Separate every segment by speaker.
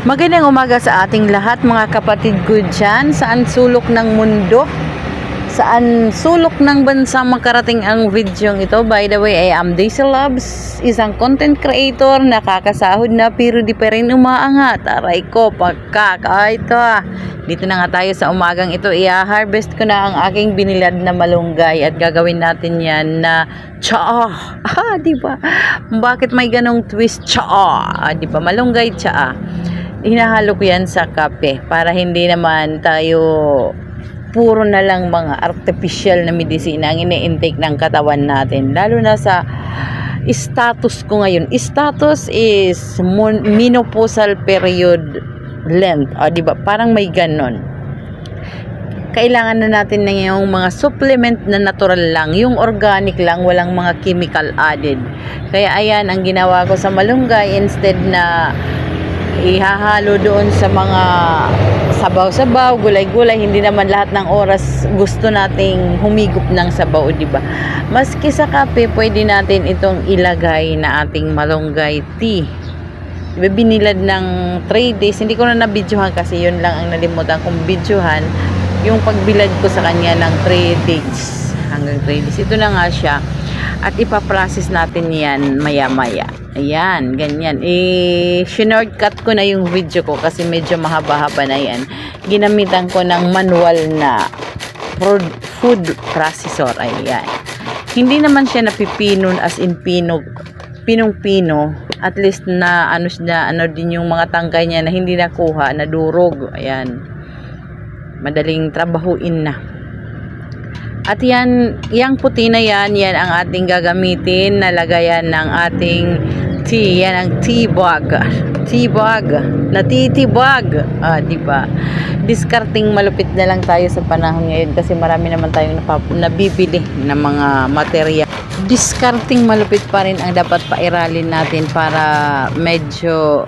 Speaker 1: Magandang umaga sa ating lahat mga kapatid ko dyan. Saan sulok ng mundo? Saan sulok ng bansa makarating ang videong ito? By the way, I am Daisy Loves, isang content creator, nakakasahod na pero di pa rin umaangat. Aray ko, ito. Dito na nga tayo sa umagang ito. I-harvest ko na ang aking binilad na malunggay at gagawin natin yan na tsaa. Diba? Bakit may ganong twist? Tsaa. Diba? Malunggay tsaa. Hinahalo ko yan sa kape para hindi naman tayo puro na lang mga artificial na medisina ang ini-intake ng katawan natin, lalo na sa status ko ngayon. Status is menopausal period length, diba? Parang may ganon. Kailangan na natin ng yung mga supplement na natural lang, yung organic lang, walang mga chemical added. Kaya ayan ang ginawa ko sa malunggay, instead na ihahalo doon sa mga sabaw-sabaw, gulay-gulay, hindi naman lahat ng oras gusto nating humigop ng sabaw, di ba? Maski sa kape, pwede natin itong ilagay na ating malunggay tea. Diba, binilad ng 3 days, hindi ko na nabidyohan kasi yun lang ang nalimutan kong bidyohan, yung pagbilad ko sa kanya ng 3 days, hanggang 3 days. Ito na nga siya. At ipaprocess natin yan maya-maya. Ayan, ganyan. Shortcut ko na yung video ko kasi medyo mahaba-haba na yan. Ginamitan ko ng manual na food processor. Ayan. Hindi naman siya napipinon as in pinong-pino. At least na ano din yung mga tangkay niya na hindi nakuha, na durog. Ayan. Madaling trabahuin na. At yan, yung puti na yan ang ating gagamitin na lagayan ng ating tea. Yan ang tea bag. Tea bag. Natitibag. Diba? Discarding malupit na lang tayo sa panahon ngayon kasi marami naman tayong nabibili ng mga material. Discarding malupit pa rin ang dapat pairalin natin para medyo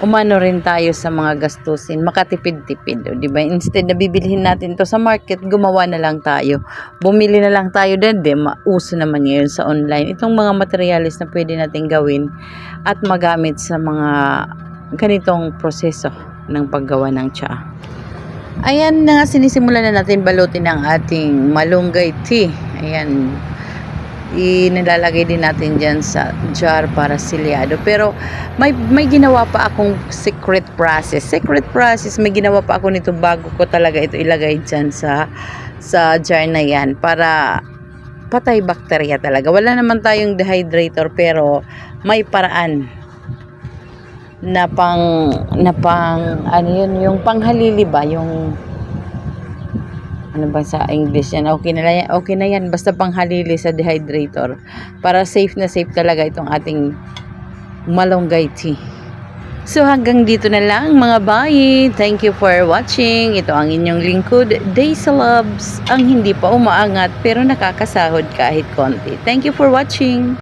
Speaker 1: umano rin tayo sa mga gastusin, makatipid-tipid, di ba? Instead na bibilihin natin to sa market, gumawa na lang tayo. Bumili na lang tayo din, mauso naman ngayon sa online. Itong mga materialis na pwede natin gawin at magamit sa mga ganitong proseso ng paggawa ng tsaa. Ayan na nga, sinisimulan na natin balutin ang ating malunggay tea. Ayan. Inilalagay din natin dyan sa jar para silyado, pero may ginawa pa akong secret process, may ginawa pa ako nito bago ko talaga ito ilagay dyan sa jar na yan para patay bakterya talaga. Wala naman tayong dehydrator pero may paraan na pang ano yun, yung panghalili ba, yung ano ba sa English yan, okay na yan, basta panghalili sa dehydrator para safe na safe talaga itong ating malunggay tea. So hanggang dito na lang mga bayi, thank you for watching. Ito ang inyong lingkod, Daisy Loves, ang hindi pa umaangat pero nakakasahod kahit konti. Thank you for watching.